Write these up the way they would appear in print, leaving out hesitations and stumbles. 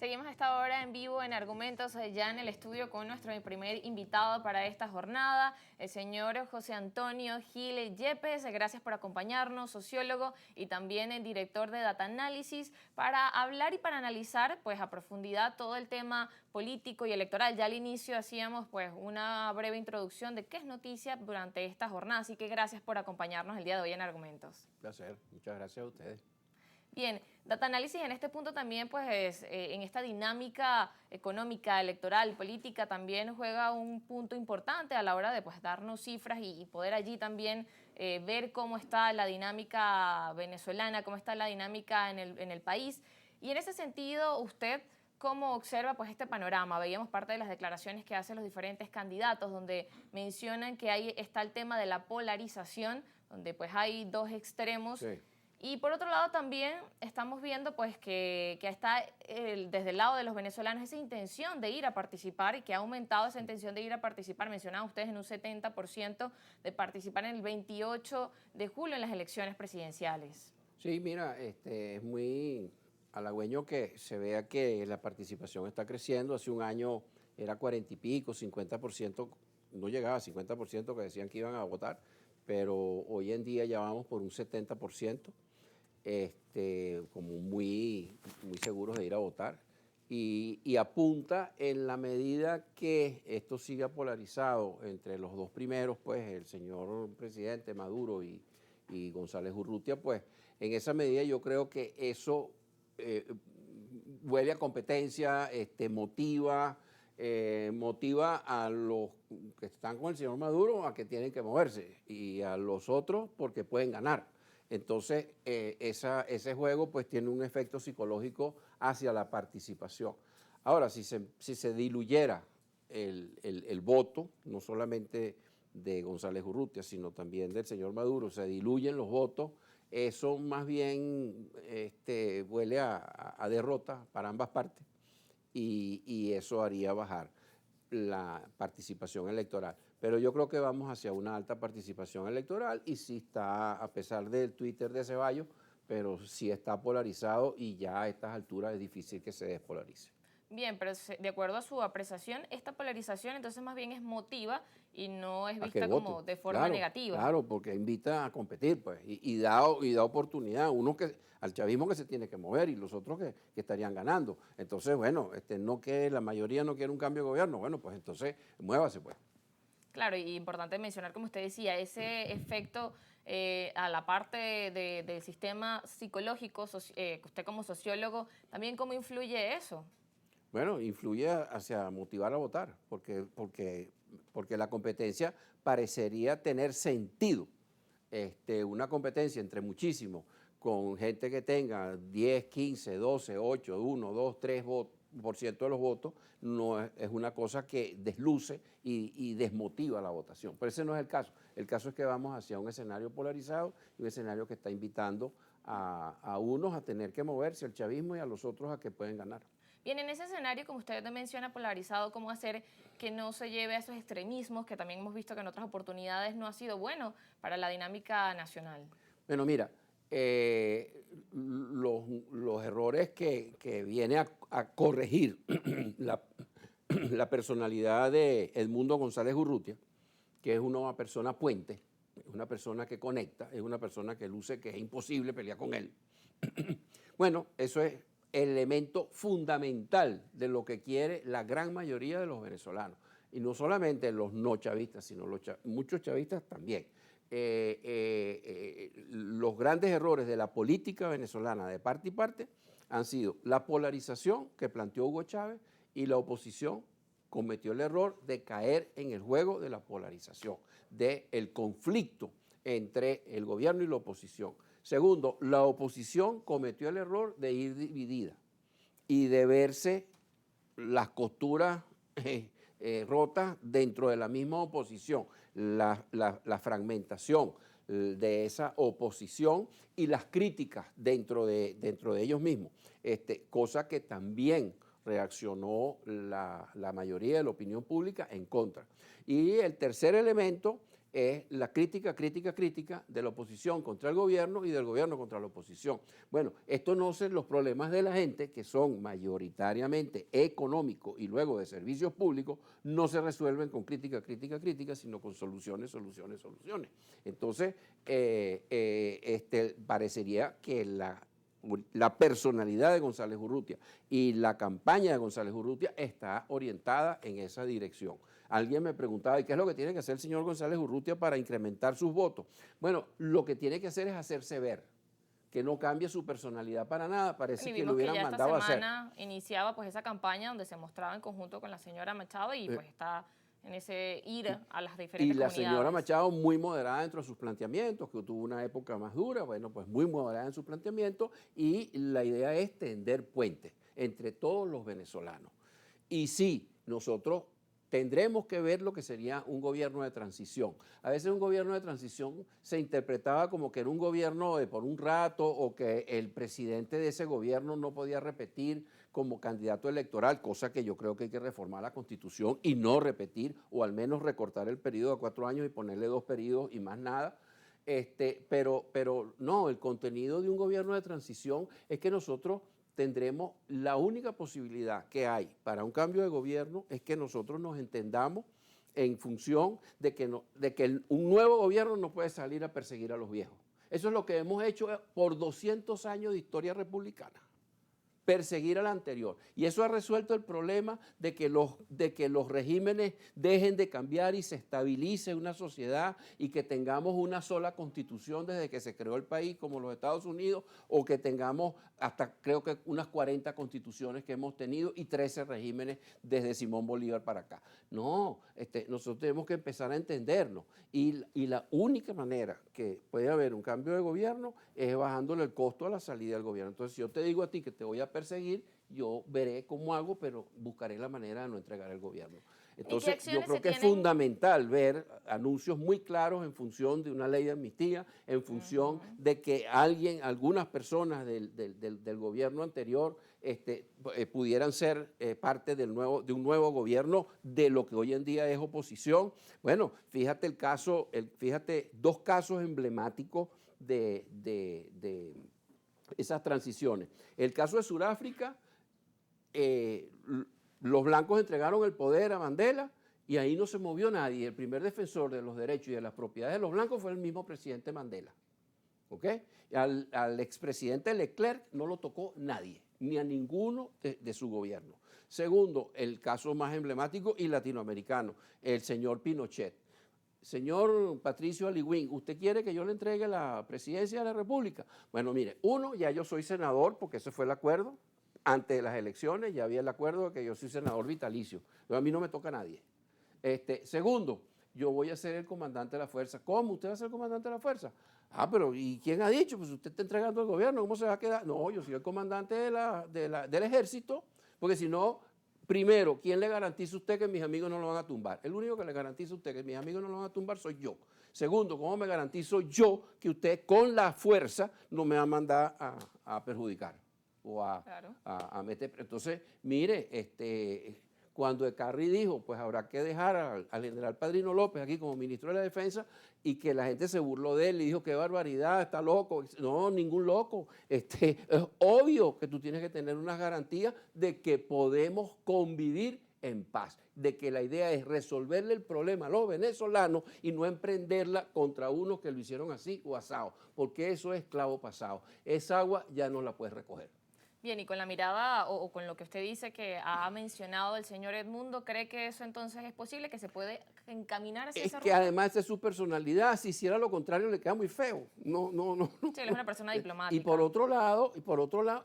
Seguimos a esta hora en vivo en Argumentos, ya en el estudio con nuestro primer invitado para esta jornada, el señor José Antonio Gil Yepes. Gracias por acompañarnos, sociólogo y también el director de Data Análisis, para hablar y para analizar pues a profundidad todo el tema político y electoral. Ya al inicio hacíamos pues una breve introducción de qué es noticia durante esta jornada, así que gracias por acompañarnos el día de hoy en Argumentos. Un placer, muchas gracias a ustedes. Bien, Data Análisis en este punto también, pues en esta dinámica económica, electoral, política, también juega un punto importante a la hora de pues, darnos cifras y poder allí también ver cómo está la dinámica venezolana, cómo está la dinámica en el país. Y en ese sentido, usted, ¿cómo observa pues, este panorama? Veíamos parte de las declaraciones que hacen los diferentes candidatos, donde mencionan que ahí está el tema de la polarización, donde pues hay dos extremos. Sí. Y por otro lado también estamos viendo pues que está desde el lado de los venezolanos esa intención de ir a participar y que ha aumentado esa intención de ir a participar. Mencionaban ustedes en un 70% de participar en el 28 de julio en las elecciones presidenciales. Sí, mira, es muy halagüeño que se vea que la participación está creciendo. Hace un año era 40 y pico, 50%, no llegaba a 50% que decían que iban a votar, pero hoy en día ya vamos por un 70%. Como muy seguros de ir a votar y apunta en la medida que esto siga polarizado entre los dos primeros, pues el señor presidente Maduro y González Urrutia, pues en esa medida yo creo que eso huele a competencia, motiva a los que están con el señor Maduro a que tienen que moverse y a los otros porque pueden ganar. Entonces, ese juego pues tiene un efecto psicológico hacia la participación. Ahora, si se diluyera el voto, no solamente de González Urrutia, sino también del señor Maduro, se diluyen los votos, eso más bien huele a derrota para ambas partes y eso haría bajar la participación electoral. Pero yo creo que vamos hacia una alta participación electoral y sí está, a pesar del Twitter de Ceballos, pero sí está polarizado y ya a estas alturas es difícil que se despolarice. Bien, pero de acuerdo a su apreciación, esta polarización entonces más bien es motiva y no es A que vista como voten, de forma claro, negativa. claro, porque invita a competir, pues, y da oportunidad al chavismo que se tiene que mover y los otros que estarían ganando. Entonces, bueno, no que la mayoría no quiere un cambio de gobierno, bueno, pues entonces muévase, pues. Claro, y importante mencionar, como usted decía, ese efecto a la parte del sistema psicológico, que usted como sociólogo, también cómo influye eso. Bueno, influye hacia motivar a votar, porque la competencia parecería tener sentido. Una competencia entre muchísimos, con gente que tenga 10, 15, 12, 8, 1, 2, 3% de los votos, no es una cosa que desluce y desmotiva la votación. Pero ese no es el caso. El caso es que vamos hacia un escenario polarizado y un escenario que está invitando a unos a tener que moverse, al chavismo, y a los otros a que pueden ganar. Bien, en ese escenario, como usted menciona, polarizado, ¿cómo hacer que no se lleve a esos extremismos que también hemos visto que en otras oportunidades no ha sido bueno para la dinámica nacional? Bueno, mira, los errores que viene a corregir la personalidad de Edmundo González Urrutia, que es una persona puente, es una persona que conecta, es una persona que luce que es imposible pelear con él. Bueno, eso es el elemento fundamental de lo que quiere la gran mayoría de los venezolanos. Y no solamente los no chavistas, sino muchos chavistas también. Los grandes errores de la política venezolana de parte y parte han sido la polarización que planteó Hugo Chávez, y la oposición cometió el error de caer en el juego de la polarización, del conflicto entre el gobierno y la oposición. Segundo, la oposición cometió el error de ir dividida y de verse las costuras rotas dentro de la misma oposición, la fragmentación de esa oposición y las críticas dentro de ellos mismos, cosa que también reaccionó la mayoría de la opinión pública en contra. Y el tercer elemento es la crítica de la oposición contra el gobierno y del gobierno contra la oposición. Bueno, esto no son los problemas de la gente, que son mayoritariamente económicos y luego de servicios públicos, no se resuelven con crítica, sino con soluciones. Entonces, parecería que la personalidad de González Urrutia y la campaña de González Urrutia está orientada en esa dirección. Alguien me preguntaba, ¿y qué es lo que tiene que hacer el señor González Urrutia para incrementar sus votos? Bueno, lo que tiene que hacer es hacerse ver, que no cambie su personalidad para nada, parece que lo hubieran mandado a hacer. Esta semana iniciaba pues esa campaña donde se mostraba en conjunto con la señora Machado y pues está en ese ir a las diferentes comunidades. Y la señora Machado muy moderada dentro de sus planteamientos, que tuvo una época más dura, bueno, pues muy moderada en sus planteamientos, y la idea es tender puentes entre todos los venezolanos. Y sí, nosotros tendremos que ver lo que sería un gobierno de transición. A veces un gobierno de transición se interpretaba como que era un gobierno de por un rato o que el presidente de ese gobierno no podía repetir como candidato electoral, cosa que yo creo que hay que reformar la Constitución y no repetir, o al menos recortar el periodo a 4 años y ponerle 2 periodos y más nada. Pero no, el contenido de un gobierno de transición es que nosotros tendremos la única posibilidad que hay para un cambio de gobierno es que nosotros nos entendamos en función de que un nuevo gobierno no puede salir a perseguir a los viejos. Eso es lo que hemos hecho por 200 años de historia republicana, perseguir al anterior. Y eso ha resuelto el problema de que los regímenes dejen de cambiar y se estabilice una sociedad y que tengamos una sola constitución desde que se creó el país, como los Estados Unidos, o que tengamos hasta creo que unas 40 constituciones que hemos tenido y 13 regímenes desde Simón Bolívar para acá. No, nosotros tenemos que empezar a entendernos. Y la única manera que puede haber un cambio de gobierno es bajándole el costo a la salida del gobierno. Entonces, si yo te digo a ti que te voy a perseguir, yo veré cómo hago, pero buscaré la manera de no entregar el gobierno. Entonces, yo creo que es fundamental ver anuncios muy claros en función de una ley de amnistía, en función de que algunas personas del gobierno anterior pudieran ser parte de un nuevo gobierno de lo que hoy en día es oposición. Bueno, fíjate fíjate 2 casos emblemáticos de esas transiciones. El caso de Sudáfrica, los blancos entregaron el poder a Mandela y ahí no se movió nadie. El primer defensor de los derechos y de las propiedades de los blancos fue el mismo presidente Mandela. ¿Ok? Al expresidente Leclerc no lo tocó nadie, ni a ninguno de su gobierno. Segundo, el caso más emblemático y latinoamericano, el señor Pinochet. Señor Patricio Aligüín, ¿usted quiere que yo le entregue la presidencia de la República? Bueno, mire, ya yo soy senador, porque ese fue el acuerdo. Antes de las elecciones ya había el acuerdo de que yo soy senador vitalicio. Pero a mí no me toca a nadie. Segundo, yo voy a ser el comandante de la fuerza. ¿Cómo? ¿Usted va a ser el comandante de la fuerza? Ah, pero ¿y quién ha dicho? Pues usted está entregando el gobierno, ¿cómo se va a quedar? No, yo soy el comandante del ejército, porque si no, primero, ¿quién le garantiza a usted que mis amigos no lo van a tumbar? El único que le garantiza a usted que mis amigos no lo van a tumbar soy yo. Segundo, ¿cómo me garantizo yo que usted con la fuerza no me va a mandar a perjudicar o a meter? Entonces, mire, cuando Ecarri dijo, pues habrá que dejar al general Padrino López aquí como ministro de la Defensa, y que la gente se burló de él y dijo, qué barbaridad, está loco. No, ningún loco. Es obvio que tú tienes que tener unas garantías de que podemos convivir en paz, de que la idea es resolverle el problema a los venezolanos y no emprenderla contra unos que lo hicieron así o asado, porque eso es esclavo pasado. Esa agua ya no la puedes recoger. Bien, y con la mirada o con lo que usted dice que ha mencionado el señor Edmundo, ¿cree que eso entonces es posible, que se puede encaminar hacia esa ruta? Es que además de su personalidad, si hiciera lo contrario le queda muy feo. No. Sí, él es una persona diplomática. Y por otro lado,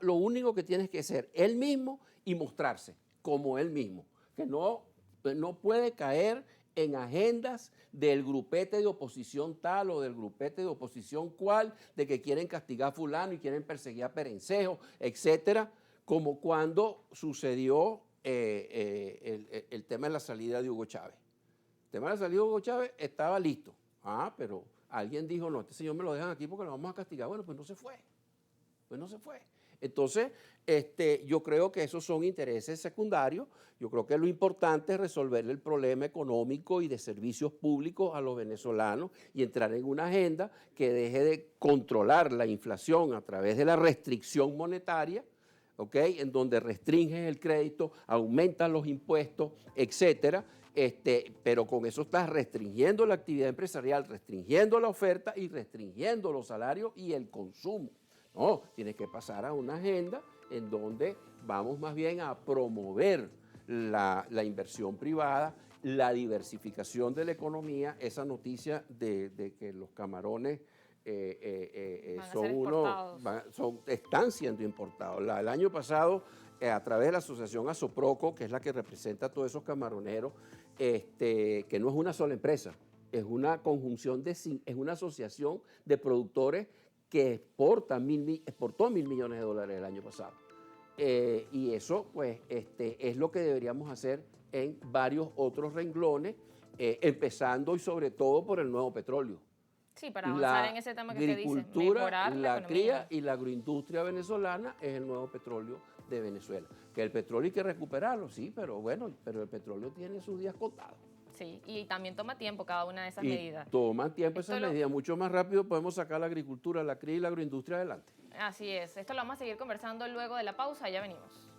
lo único que tienes que ser él mismo y mostrarse como él mismo, que no puede caer en agendas del grupete de oposición tal o del grupete de oposición cual, de que quieren castigar a fulano y quieren perseguir a Perencejo, etcétera, como cuando sucedió el tema de la salida de Hugo Chávez. El tema de la salida de Hugo Chávez estaba listo. Pero alguien dijo, no, este señor me lo dejan aquí porque lo vamos a castigar. Bueno, pues no se fue. Entonces, yo creo que esos son intereses secundarios. Yo creo que lo importante es resolver el problema económico y de servicios públicos a los venezolanos y entrar en una agenda que deje de controlar la inflación a través de la restricción monetaria, ¿ok? En donde restringes el crédito, aumentas los impuestos, etcétera. Pero con eso estás restringiendo la actividad empresarial, restringiendo la oferta y restringiendo los salarios y el consumo. No, tienes que pasar a una agenda en donde vamos más bien a promover la inversión privada, la diversificación de la economía. Esa noticia de que los camarones están siendo importados. El año pasado, a través de la asociación Asoproco, que es la que representa a todos esos camaroneros, que no es una sola empresa, es una conjunción es una asociación de productores que exportó $1.000 millones el año pasado. Y eso, pues, es lo que deberíamos hacer en varios otros renglones, empezando y sobre todo por el nuevo petróleo. Sí, para avanzar en ese tema que usted dice, mejorar la cría y la agroindustria venezolana es el nuevo petróleo de Venezuela. Que el petróleo hay que recuperarlo, sí, pero bueno, pero el petróleo tiene sus días contados. Sí, y también toma tiempo cada una de esas medidas. Toma tiempo esas medidas, mucho más rápido podemos sacar la agricultura, la cría y la agroindustria adelante. Así es, esto lo vamos a seguir conversando luego de la pausa, ya venimos.